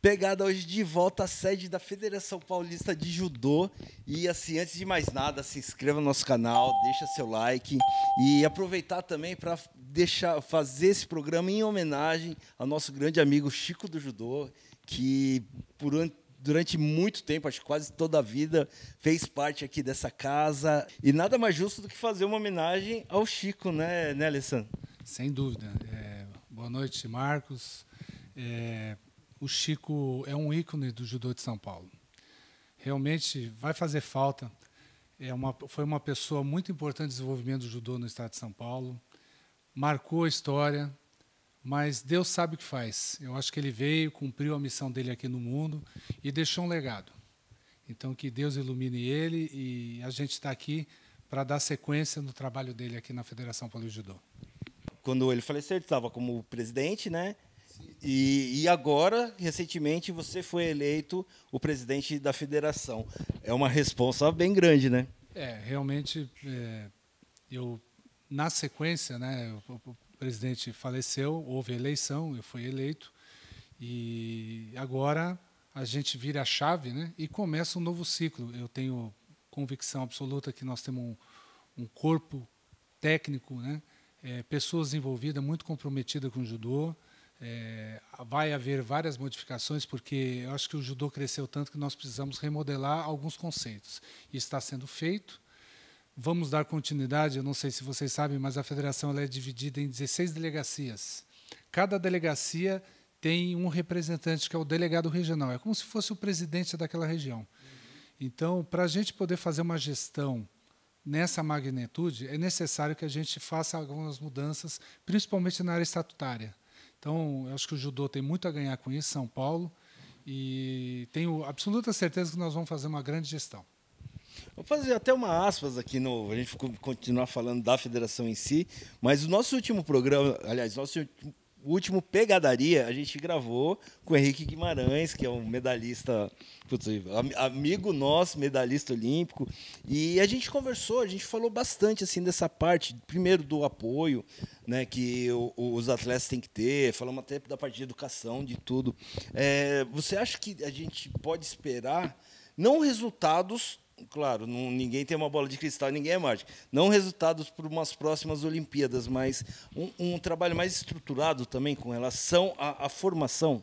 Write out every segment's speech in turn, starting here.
Pegada hoje de volta à sede da Federação Paulista de Judô. E assim, antes de mais nada, se inscreva no nosso canal, deixa seu like e aproveitar também para fazer esse programa em homenagem ao nosso grande amigo Chico do Judô, que durante muito tempo, acho que quase toda a vida, fez parte aqui dessa casa. E nada mais justo do que fazer uma homenagem ao Chico, né, Alessandro? Sem dúvida. Boa noite, Marcos. O Chico é um ícone do judô de São Paulo. Realmente vai fazer falta. Foi uma pessoa muito importante no desenvolvimento do judô no estado de São Paulo. Marcou a história, mas Deus sabe o que faz. Eu acho que ele veio, cumpriu a missão dele aqui no mundo e deixou um legado. Então, que Deus ilumine ele e a gente está aqui para dar sequência no trabalho dele aqui na Federação Paulista de Judô. Quando ele faleceu, ele estava como presidente, né? E agora, recentemente, você foi eleito o presidente da federação. É uma responsa bem grande, né? Realmente, na sequência, né, o presidente faleceu, houve eleição, eu fui eleito, e agora a gente vira a chave, né, e começa um novo ciclo. Eu tenho convicção absoluta que nós temos um corpo técnico, né, pessoas envolvidas, muito comprometidas com o judô. Vai haver várias modificações, porque eu acho que o judô cresceu tanto que nós precisamos remodelar alguns conceitos. Isso está sendo feito. Vamos dar continuidade. Eu não sei se vocês sabem, mas a federação ela é dividida em 16 delegacias. Cada delegacia tem um representante, que é o delegado regional. É como se fosse o presidente daquela região. Então, para a gente poder fazer uma gestão nessa magnitude, é necessário que a gente faça algumas mudanças, principalmente na área estatutária. Então, eu acho que o judô tem muito a ganhar com isso, São Paulo, e tenho absoluta certeza que nós vamos fazer uma grande gestão. Vou fazer até uma aspas aqui, a gente continuar falando da federação em si, mas o nosso último programa, aliás, nosso último Pegadaria, a gente gravou com o Henrique Guimarães, que é um medalhista, amigo nosso, medalhista olímpico, e a gente conversou, a gente falou bastante assim dessa parte, primeiro do apoio, né, que os atletas têm que ter, falamos até da parte de educação, de tudo. Você acha que a gente pode esperar, não resultados, claro, ninguém tem uma bola de cristal, ninguém é mágico. Não resultados para umas próximas Olimpíadas, mas um trabalho mais estruturado também com relação à formação?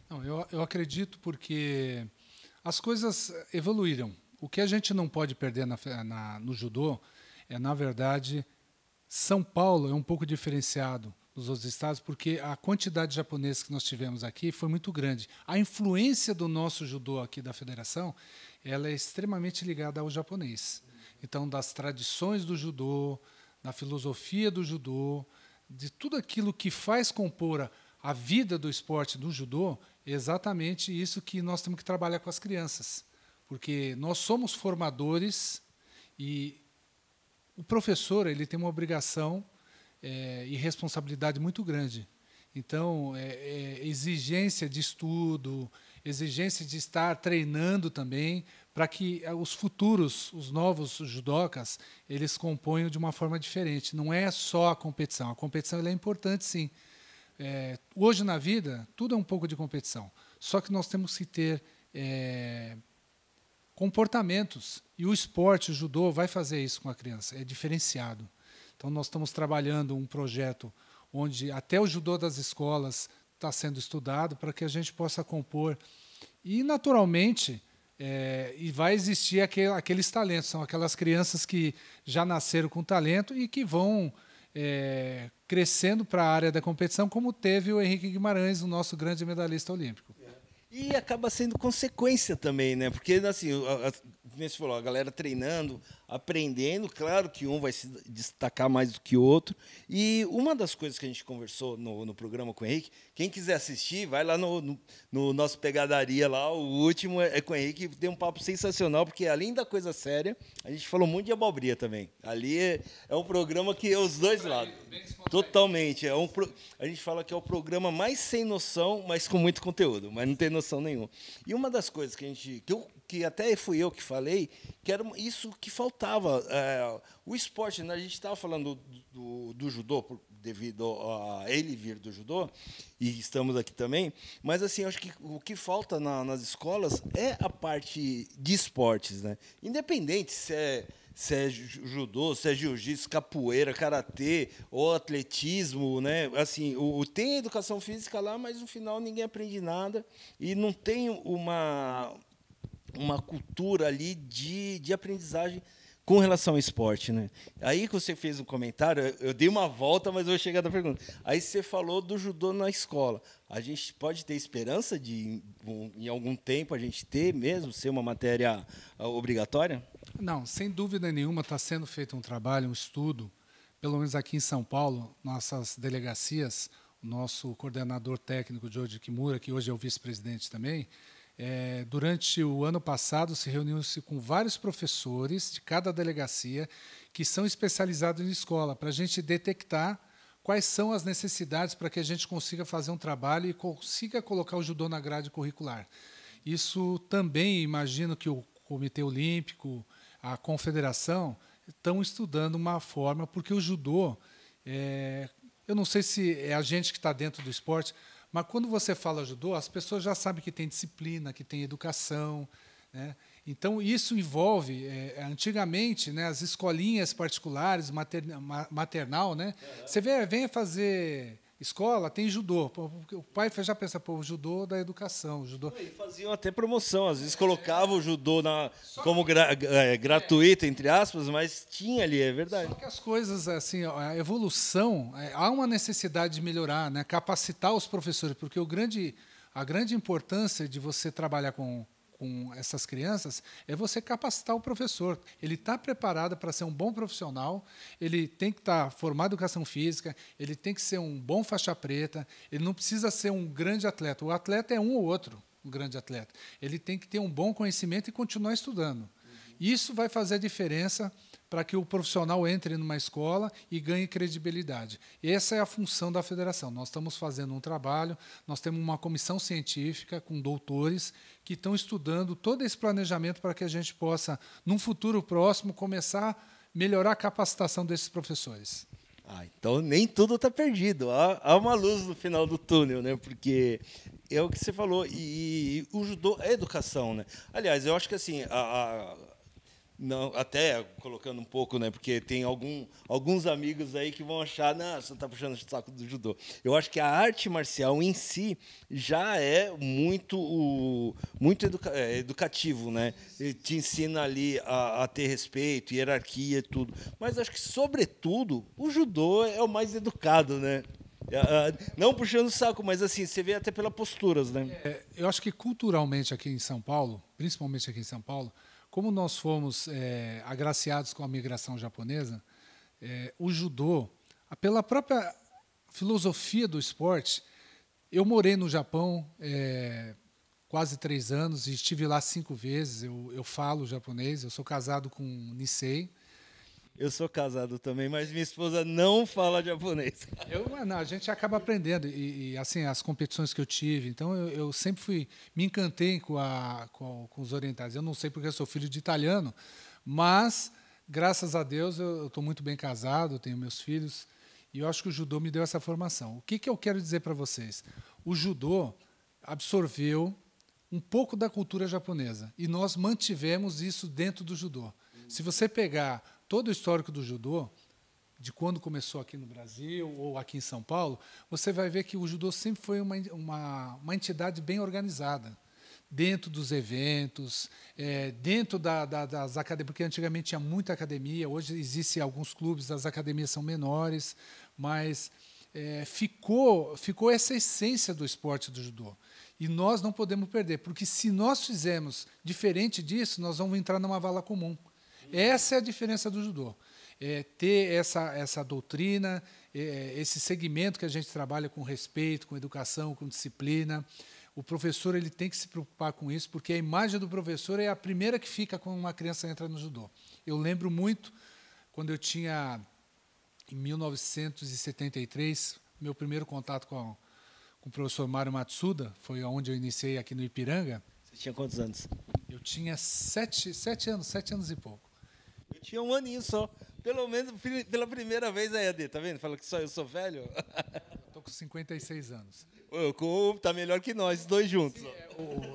Não, eu acredito porque as coisas evoluíram. O que a gente não pode perder no judô é, na verdade, São Paulo é um pouco diferenciado dos outros estados, porque a quantidade de japoneses que nós tivemos aqui foi muito grande. A influência do nosso judô aqui da federação, ela é extremamente ligada ao japonês. Então, das tradições do judô, da filosofia do judô, de tudo aquilo que faz compor a vida do esporte do judô, é exatamente isso que nós temos que trabalhar com as crianças. Porque nós somos formadores e o professor ele tem uma obrigação e responsabilidade muito grande. Então, exigência de estudo, exigência de estar treinando também, para que os futuros, os novos judocas, eles componham de uma forma diferente. Não é só a competição. A competição ela é importante, sim. Hoje, na vida, tudo é um pouco de competição. Só que nós temos que ter comportamentos. E o esporte, o judô, vai fazer isso com a criança. É diferenciado. Então, nós estamos trabalhando um projeto onde até o judô das escolas está sendo estudado para que a gente possa compor. E, naturalmente, e vai existir aqueles talentos. São aquelas crianças que já nasceram com talento e que vão crescendo para a área da competição, como teve o Henrique Guimarães, o nosso grande medalhista olímpico. E acaba sendo consequência também, né? Porque, assim, como você falou, a galera treinando, aprendendo, claro que um vai se destacar mais do que o outro. E uma das coisas que a gente conversou no programa com o Henrique, quem quiser assistir, vai lá no nosso Pegadaria lá, o último é com o Henrique, tem um papo sensacional, porque além da coisa séria, a gente falou muito de abobrinha também. Ali é um programa que é os dois lados. Totalmente. A gente fala que é o programa mais sem noção, mas com muito conteúdo, mas não tem noção nenhuma. E uma das coisas que até fui eu que falei, que era isso que faltava. O esporte, né? A gente estava falando do judô, devido a ele vir do judô, e estamos aqui também, mas assim, acho que o que falta nas escolas é a parte de esportes, né? Independente se é judô, se é jiu-jitsu, capoeira, karatê ou atletismo, né? Assim, tem a educação física lá, mas no final ninguém aprende nada e não tem uma cultura ali de aprendizagem com relação ao esporte, né? Aí que você fez um comentário, eu dei uma volta, mas eu vou chegar na pergunta. Aí você falou do judô na escola. A gente pode ter esperança de, em algum tempo, a gente ter mesmo, ser uma matéria obrigatória? Não, sem dúvida nenhuma está sendo feito um trabalho, um estudo, pelo menos aqui em São Paulo, nossas delegacias, o nosso coordenador técnico, Joji Kimura, que hoje é o vice-presidente também, durante o ano passado se reuniu-se com vários professores de cada delegacia que são especializados em escola, para a gente detectar quais são as necessidades para que a gente consiga fazer um trabalho e consiga colocar o judô na grade curricular. Isso também, imagino que o Comitê Olímpico, a Confederação, estão estudando uma forma, porque o judô, eu não sei se é a gente que está dentro do esporte, mas quando você fala judô, as pessoas já sabem que tem disciplina, que tem educação, né? Então, isso envolve, antigamente, né, as escolinhas particulares, maternal, né? Você venha fazer escola, tem judô. O pai já pensa, pô, o judô da educação. O judô... E faziam até promoção, às vezes colocavam o judô como gratuito, entre aspas, mas tinha ali, é verdade. Só que as coisas, assim, a evolução, há uma necessidade de melhorar, né, capacitar os professores, porque a grande importância de você trabalhar com essas crianças é você capacitar o professor. Ele está preparado para ser um bom profissional, ele tem que estar formado em educação física, ele tem que ser um bom faixa preta, ele não precisa ser um grande atleta. O atleta é um ou outro, um grande atleta. Ele tem que ter um bom conhecimento e continuar estudando. Isso vai fazer a diferença para que o profissional entre numa escola e ganhe credibilidade. Essa é a função da federação. Nós estamos fazendo um trabalho, nós temos uma comissão científica com doutores que estão estudando todo esse planejamento para que a gente possa, num futuro próximo, começar a melhorar a capacitação desses professores. Então nem tudo está perdido. Há uma luz no final do túnel, né? Porque é o que você falou. E o judô é educação, né? Aliás, eu acho que assim, não, até colocando um pouco, né? Porque tem alguns amigos aí que vão achar, não, você está puxando o saco do judô. Eu acho que a arte marcial em si já é muito educativo, né? Ele te ensina ali a ter respeito, hierarquia e tudo. Mas acho que, sobretudo, o judô é o mais educado, né? Não puxando o saco, mas assim, você vê até pelas posturas, né? Eu acho que culturalmente aqui em São Paulo, principalmente aqui em São Paulo, como nós fomos agraciados com a migração japonesa, o judô, pela própria filosofia do esporte, eu morei no Japão quase 3 anos e estive lá 5 vezes. Eu falo japonês, eu sou casado com um Nisei. Eu sou casado também, mas minha esposa não fala japonês. A gente acaba aprendendo e assim as competições que eu tive. Então eu sempre me encantei com os orientais. Eu não sei porque eu sou filho de italiano, mas graças a Deus eu estou muito bem casado, tenho meus filhos e eu acho que o judô me deu essa formação. O que eu quero dizer para vocês? O judô absorveu um pouco da cultura japonesa e nós mantivemos isso dentro do judô. Se você pegar todo o histórico do judô, de quando começou aqui no Brasil ou aqui em São Paulo, você vai ver que o judô sempre foi uma entidade bem organizada, dentro dos eventos, dentro das academias, porque antigamente tinha muita academia, hoje existem alguns clubes, as academias são menores, mas ficou essa essência do esporte do judô. E nós não podemos perder, porque se nós fizermos diferente disso, nós vamos entrar numa vala comum. Essa é a diferença do judô. Ter essa doutrina, esse segmento que a gente trabalha com respeito, com educação, com disciplina. O professor ele tem que se preocupar com isso, porque a imagem do professor é a primeira que fica quando uma criança entra no judô. Eu lembro muito, quando eu tinha, em 1973, meu primeiro contato com o professor Mário Matsuda, foi onde eu iniciei aqui no Ipiranga. Você tinha quantos anos? Eu tinha 7 anos e pouco. Eu tinha 1 aninho só. Pelo menos pela primeira vez aí, Ade, tá vendo? Fala que só eu sou velho. Estou com 56 anos. Tá melhor que nós dois juntos. Sim,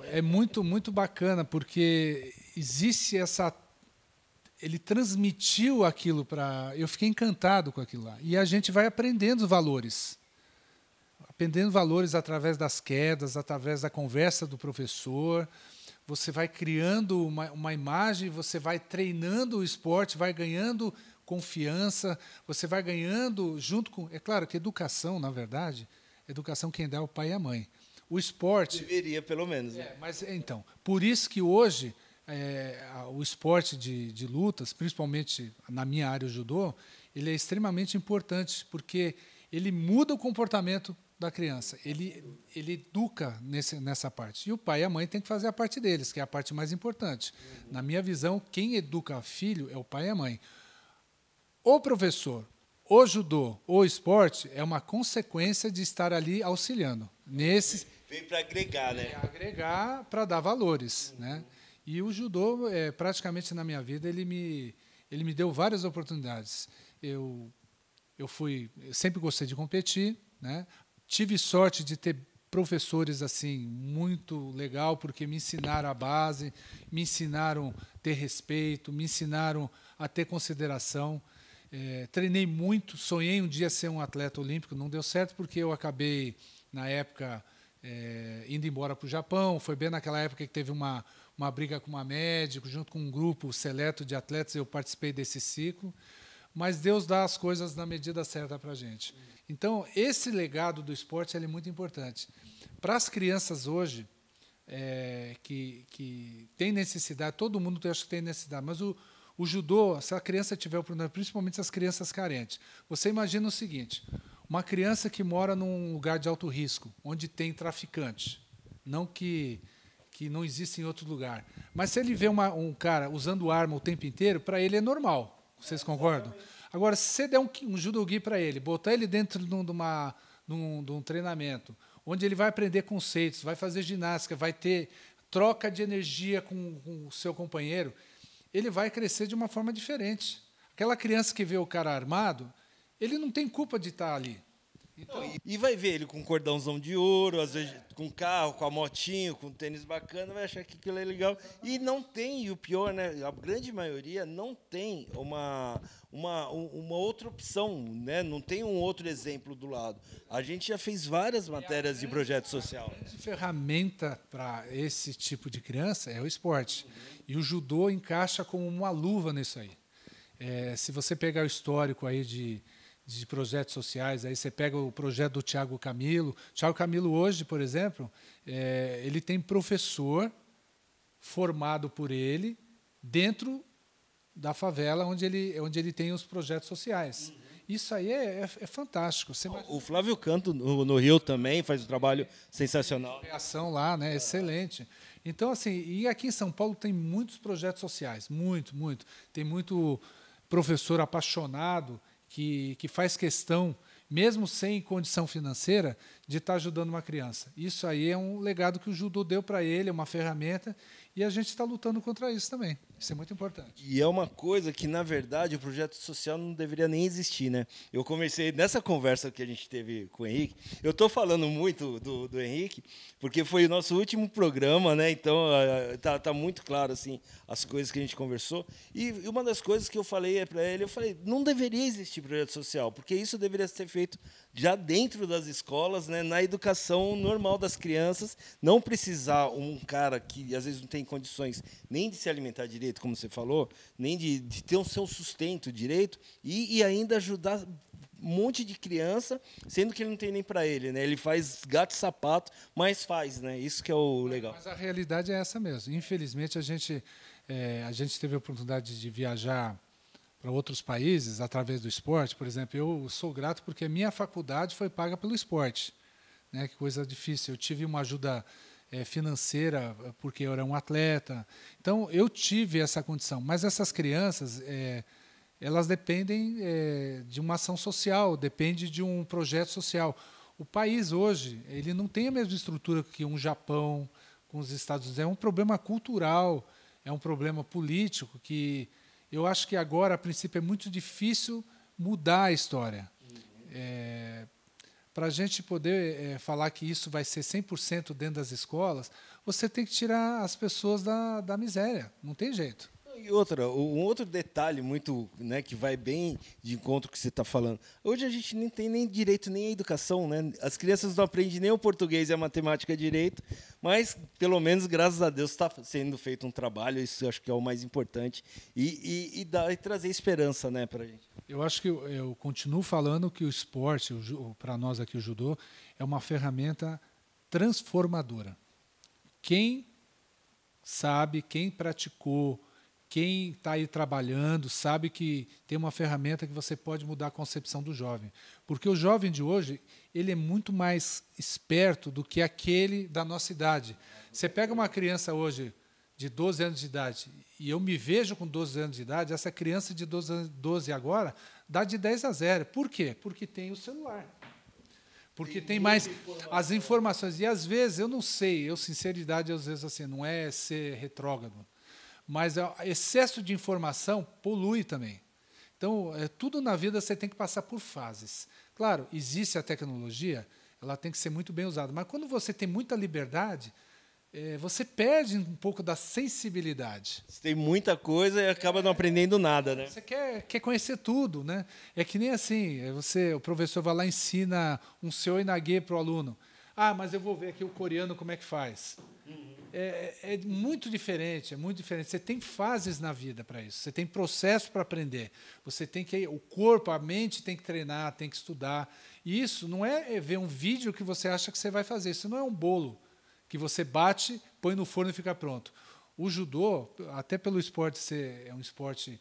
é muito, muito bacana, porque existe essa... Ele transmitiu aquilo para... Eu fiquei encantado com aquilo lá. E a gente vai aprendendo valores. Aprendendo valores através das quedas, através da conversa do professor. Você vai criando uma imagem, você vai treinando o esporte, vai ganhando confiança, você vai ganhando junto com... É claro que educação, na verdade, educação quem dá é o pai e a mãe. O esporte... Deveria, pelo menos. Né? Mas, então, por isso que hoje o esporte de lutas, principalmente na minha área, o judô, ele é extremamente importante, porque ele muda o comportamento da criança, ele educa nessa parte. E o pai e a mãe têm que fazer a parte deles, que é a parte mais importante. Na minha visão, quem educa filho é o pai e a mãe. O professor, o judô, o esporte é uma consequência de estar ali auxiliando. Vem para agregar, né? Agregar para dar valores, né? E o judô, praticamente na minha vida, ele me deu várias oportunidades. Eu sempre gostei de competir, né? Tive sorte de ter professores assim muito legal, porque me ensinaram a base, me ensinaram a ter respeito, me ensinaram a ter consideração. Treinei muito, sonhei um dia ser um atleta olímpico, não deu certo porque eu acabei, na época, indo embora para o Japão. Foi bem naquela época que teve uma briga com uma médica, junto com um grupo seleto de atletas, eu participei desse ciclo. Mas Deus dá as coisas na medida certa para a gente. Então, esse legado do esporte é muito importante. Para as crianças hoje, que tem necessidade, todo mundo acha que tem necessidade, mas o judô, se a criança tiver o problema, principalmente as crianças carentes, você imagina o seguinte, uma criança que mora num lugar de alto risco, onde tem traficante, não que não existe em outro lugar, mas se ele vê um cara usando arma o tempo inteiro, para ele é normal. Vocês concordam? Agora, se você der um judogi para ele, botar ele dentro de um treinamento, onde ele vai aprender conceitos, vai fazer ginástica, vai ter troca de energia com o seu companheiro, ele vai crescer de uma forma diferente. Aquela criança que vê o cara armado, ele não tem culpa de estar ali. Então, e vai ver ele com cordãozão de ouro, às vezes com carro, com a motinho, com tênis bacana, vai achar que aquilo é legal. E não tem, e o pior, né? A grande maioria não tem uma outra opção, né? Não tem um outro exemplo do lado. A gente já fez várias matérias de projeto social. A grande ferramenta para esse tipo de criança é o esporte. E o judô encaixa como uma luva nisso aí. Se você pegar o histórico aí de projetos sociais, aí você pega o projeto do Thiago Camilo. Thiago Camilo hoje, por exemplo, ele tem professor formado por ele dentro da favela onde ele tem os projetos sociais. Isso aí é fantástico. O Flávio Canto, no Rio, também faz um trabalho sensacional. A ação lá, né? Excelente. Então, assim, e aqui em São Paulo tem muitos projetos sociais, muito. Tem muito professor apaixonado que faz questão, mesmo sem condição financeira, de estar ajudando uma criança. Isso aí é um legado que o judô deu para ele, é uma ferramenta, e a gente está lutando contra isso também. Isso é muito importante. E é uma coisa que, na verdade, o projeto social não deveria nem existir, né? Eu conversei, nessa conversa que a gente teve com o Henrique, eu estou falando muito do Henrique, porque foi o nosso último programa, né? Então, tá muito claro, assim, as coisas que a gente conversou. E uma das coisas que eu falei para ele, eu falei, não deveria existir projeto social, porque isso deveria ser feito já dentro das escolas, né? Na educação normal das crianças, não precisar um cara que, às vezes, não tem condições nem de se alimentar direito, como você falou, nem de ter o seu sustento direito, e ainda ajudar um monte de criança, sendo que ele não tem nem para ele, né? Ele faz gato e sapato, mas faz, né? Isso que é o legal. Mas a realidade é essa mesmo. Infelizmente, a gente teve a oportunidade de viajar para outros países através do esporte. Por exemplo, eu sou grato porque a minha faculdade foi paga pelo esporte, né? Que coisa difícil. Eu tive uma ajuda financeira porque eu era um atleta. Então, eu tive essa condição. Mas essas crianças, elas dependem de uma ação social, depende de um projeto social. O país hoje, ele não tem a mesma estrutura que um Japão, com os Estados Unidos. É um problema cultural, é um problema político que Eu acho que agora, a princípio, é muito difícil mudar a história. Para a gente poder falar que isso vai ser 100% dentro das escolas, você tem que tirar as pessoas da miséria. Não tem jeito. E um outro detalhe muito, né, que vai bem de encontro com o que você está falando. Hoje a gente nem tem nem direito nem a educação, né? As crianças não aprendem nem o português e a matemática direito, mas pelo menos, graças a Deus, está sendo feito um trabalho. Isso eu acho que é o mais importante e trazer esperança, né, para a gente. Eu acho que eu continuo falando que o esporte, para nós aqui o judô, é uma ferramenta transformadora. Quem sabe, quem praticou, quem está aí trabalhando, sabe que tem uma ferramenta que você pode mudar a concepção do jovem. Porque o jovem de hoje, ele é muito mais esperto do que aquele da nossa idade. Você pega uma criança hoje de 12 anos de idade, e eu me vejo com 12 anos de idade, essa criança de 12 agora dá de 10 a 0. Por quê? Porque tem o celular. Porque tem mais as informações. E, às vezes, eu não sei, sinceridade, às vezes, assim, não é ser retrógrado, mas excesso de informação polui também. Então, tudo na vida você tem que passar por fases. Claro, existe a tecnologia, ela tem que ser muito bem usada, mas quando você tem muita liberdade, você perde um pouco da sensibilidade. Você tem muita coisa e acaba não aprendendo nada, né? Você quer conhecer tudo, né? É que nem assim, o professor vai lá e ensina um Seo Inage para o aluno. Ah, mas eu vou ver aqui o coreano como é que faz. É muito diferente, é muito diferente. Você tem fases na vida para isso, você tem processo para aprender. Você tem que, o corpo, a mente tem que treinar, tem que estudar. E isso não é ver um vídeo que você acha que você vai fazer. Isso não é um bolo que você bate, põe no forno e fica pronto. O judô, até pelo esporte ser um esporte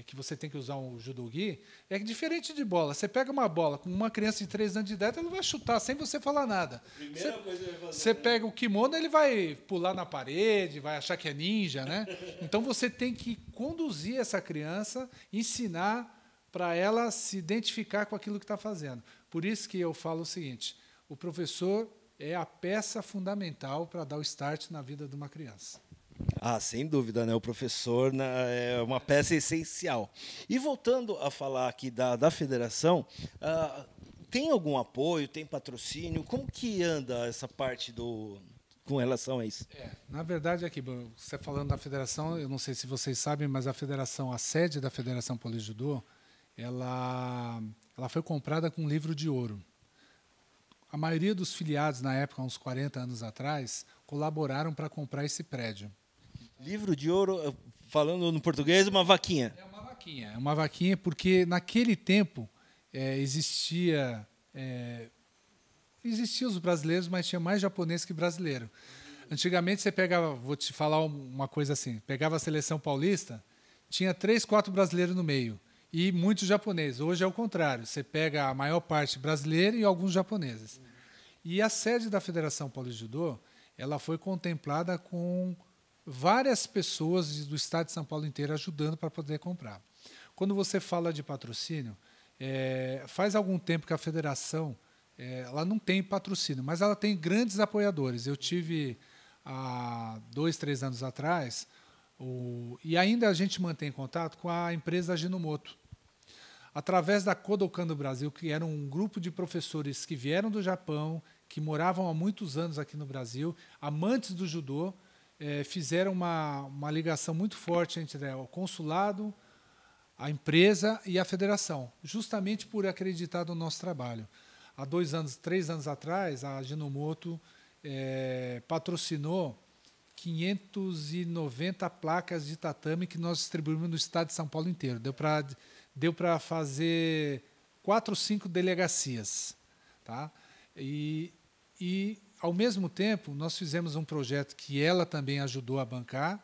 que você tem que usar um judogi, é diferente de bola. Você pega uma bola com uma criança de 3 anos de idade, ela vai chutar sem você falar nada. Você pega o kimono, ele vai pular na parede, vai achar que é ninja, né? Então você tem que conduzir essa criança, ensinar para ela se identificar com aquilo que está fazendo. Por isso que eu falo o seguinte: o professor é a peça fundamental para dar o start na vida de uma criança. Ah, sem dúvida, né? O professor é uma peça essencial. E voltando a falar aqui da federação, tem algum apoio, tem patrocínio? Como que anda essa parte com relação a isso? Na verdade, aqui, você falando da federação, eu não sei se vocês sabem, mas a sede da Federação Paulista de Judô, ela foi comprada com um livro de ouro. A maioria dos filiados, na época, uns 40 anos atrás, colaboraram para comprar esse prédio. Livro de ouro, falando no português, uma vaquinha. É uma vaquinha porque, naquele tempo, existiam os brasileiros, mas tinha mais japonês que brasileiro. Antigamente, você pegava, vou te falar uma coisa assim, pegava a seleção paulista, tinha 3, 4 brasileiros no meio. E muitos japoneses. Hoje é o contrário. Você pega a maior parte brasileira e alguns japoneses. E a sede da Federação Paulista de Judô, ela foi contemplada com várias pessoas do estado de São Paulo inteiro ajudando para poder comprar. Quando você fala de patrocínio, faz algum tempo que a federação ela não tem patrocínio, mas ela tem grandes apoiadores. Eu tive, há 2, 3 anos atrás, e ainda a gente mantém contato com a empresa Ajinomoto. Através da Kodokan do Brasil, que era um grupo de professores que vieram do Japão, que moravam há muitos anos aqui no Brasil, amantes do judô, fizeram uma ligação muito forte entre o consulado, a empresa e a federação, justamente por acreditar no nosso trabalho. Há 2 anos, 3 anos atrás, a Ajinomoto patrocinou 590 placas de tatame que nós distribuímos no estado de São Paulo inteiro. Deu para fazer 4 ou 5 delegacias. Tá? E, ao mesmo tempo, nós fizemos um projeto que ela também ajudou a bancar.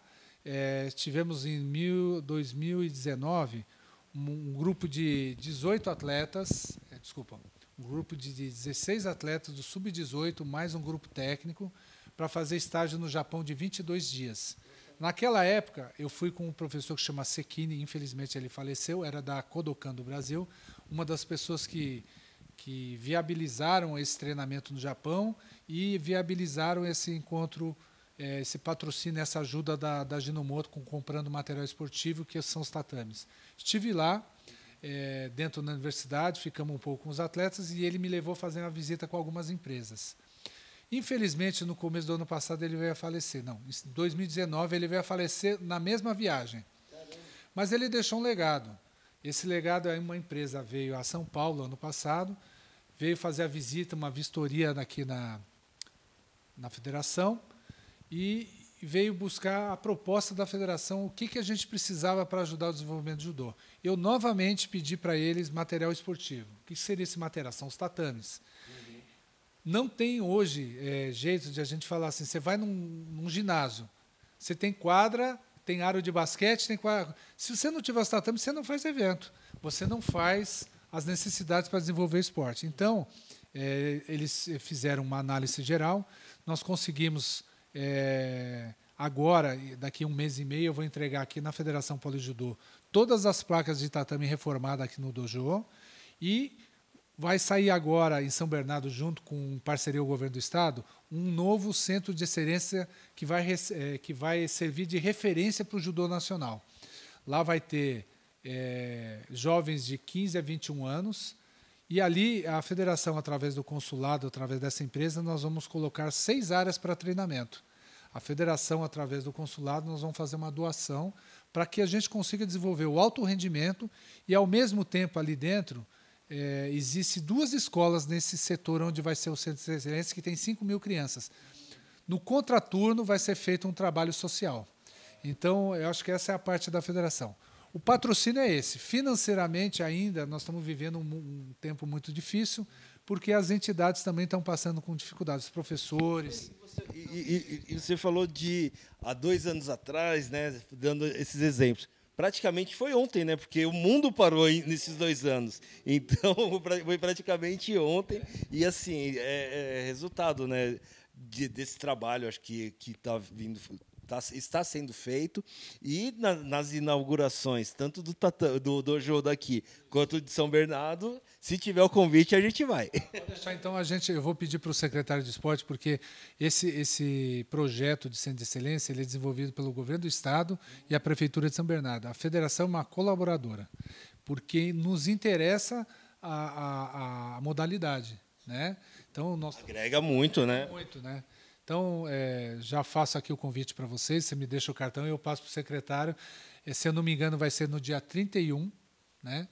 Tivemos, em 2019, um grupo de 18 atletas, um grupo de 16 atletas do Sub-18, mais um grupo técnico, para fazer estágio no Japão de 22 dias. Naquela época, eu fui com um professor que se chama Sekine, infelizmente ele faleceu, era da Kodokan do Brasil, uma das pessoas que viabilizaram esse treinamento no Japão e viabilizaram esse encontro esse patrocínio, essa ajuda da Ginomoto com comprando material esportivo, que são os tatames. Estive lá, dentro da universidade, ficamos um pouco com os atletas e ele me levou a fazer uma visita com algumas empresas. Infelizmente, no começo do ano passado, ele veio a falecer. Não, em 2019, ele veio a falecer na mesma viagem. Mas ele deixou um legado. Esse legado é uma empresa veio a São Paulo ano passado, veio fazer a visita, uma vistoria aqui na federação e veio buscar a proposta da federação, o que a gente precisava para ajudar o desenvolvimento do judô. Eu novamente pedi para eles material esportivo. O que seria esse material? São os tatames. Não tem hoje jeito de a gente falar assim, você vai num ginásio, você tem quadra, tem aro de basquete, tem quadra. Se você não tiver os tatames, você não faz evento. Você não faz as necessidades para desenvolver esporte. Então, eles fizeram uma análise geral, nós conseguimos, agora, daqui a 1 mês e meio, eu vou entregar aqui na Federação Paulista todas as placas de tatame reformadas aqui no dojo e vai sair agora em São Bernardo, junto com parceria do governo do estado, um novo centro de excelência que vai servir de referência para o judô nacional. Lá vai ter jovens de 15 a 21 anos e ali a federação, através do consulado, através dessa empresa, nós vamos colocar 6 áreas para treinamento. A federação, através do consulado, nós vamos fazer uma doação para que a gente consiga desenvolver o alto rendimento e, ao mesmo tempo, ali dentro, existe 2 escolas nesse setor onde vai ser o Centro de Excelência, que tem 5.000 crianças. No contraturno vai ser feito um trabalho social. Então, eu acho que essa é a parte da federação. O patrocínio é esse. Financeiramente, ainda, nós estamos vivendo um tempo muito difícil, porque as entidades também estão passando com dificuldades, os professores. E você falou de há 2 anos atrás, né, dando esses exemplos. Praticamente foi ontem, né? Porque o mundo parou nesses 2 anos. Então, foi praticamente ontem. E, assim, resultado, né, desse trabalho, acho que está sendo feito. E nas inaugurações, tanto do dojo daqui quanto de São Bernardo, se tiver o convite, a gente vai. Pode deixar, então, eu vou pedir para o secretário de esporte, porque esse projeto de Centro de Excelência ele é desenvolvido pelo governo do estado e a Prefeitura de São Bernardo. A federação é uma colaboradora, porque nos interessa a modalidade, né? Então, agrega muito, né? Muito, né? Então, já faço aqui o convite para vocês, você me deixa o cartão e eu passo para o secretário. Se eu não me engano, vai ser no dia 31, né?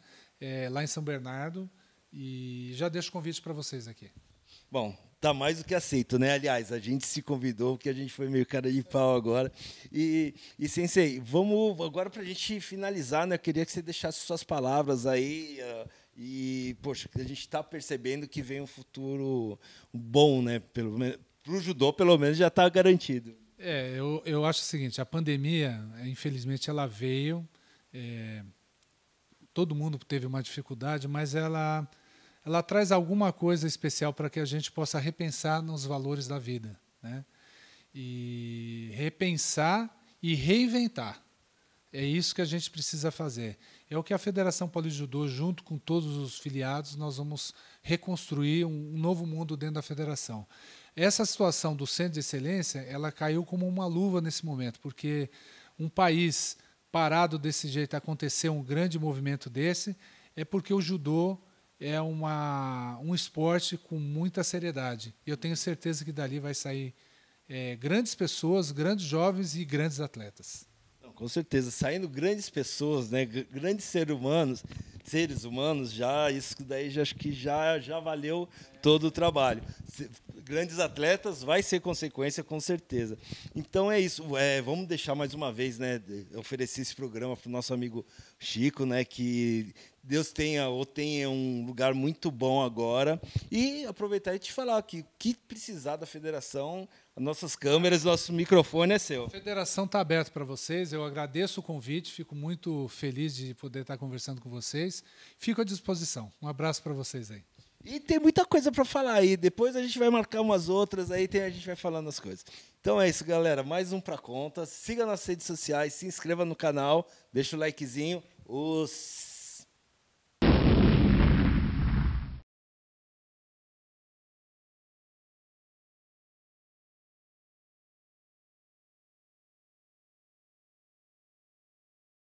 Lá em São Bernardo. E já deixo o convite para vocês aqui. Bom, tá mais do que aceito, né? Aliás, a gente se convidou, porque a gente foi meio cara de pau agora. E Sensei, vamos agora para a gente finalizar, né? Eu queria que você deixasse suas palavras aí. E, poxa, a gente está percebendo que vem um futuro bom, né? Pelo menos para o judô, pelo menos, já está garantido. Eu acho o seguinte, a pandemia, infelizmente, ela veio, todo mundo teve uma dificuldade, mas ela traz alguma coisa especial para que a gente possa repensar nos valores da vida, né? E repensar e reinventar. É isso que a gente precisa fazer. É o que a Federação Paulista de Judô, junto com todos os filiados, nós vamos reconstruir um novo mundo dentro da federação. Essa situação do Centro de Excelência, ela caiu como uma luva nesse momento, porque um país parado desse jeito, acontecer um grande movimento desse, é porque o judô é um esporte com muita seriedade. E eu tenho certeza que dali vai sair grandes pessoas, grandes jovens e grandes atletas. Com certeza, saindo grandes pessoas, né, grandes seres humanos, já isso daí acho que já valeu todo o trabalho. Grandes atletas vai ser consequência, com certeza. Então é isso. Vamos deixar mais uma vez, né, oferecer esse programa para o nosso amigo Chico, né, que Deus tenha um lugar muito bom agora. E aproveitar e te falar que o que precisar da federação, nossas câmeras, nosso microfone é seu. A federação está aberta para vocês. Eu agradeço o convite, fico muito feliz de poder estar conversando com vocês. Fico à disposição. Um abraço para vocês aí. E tem muita coisa para falar aí. Depois a gente vai marcar umas outras, aí a gente vai falando as coisas. Então é isso, galera. Mais um pra conta. Siga nas redes sociais, se inscreva no canal, deixa o likezinho.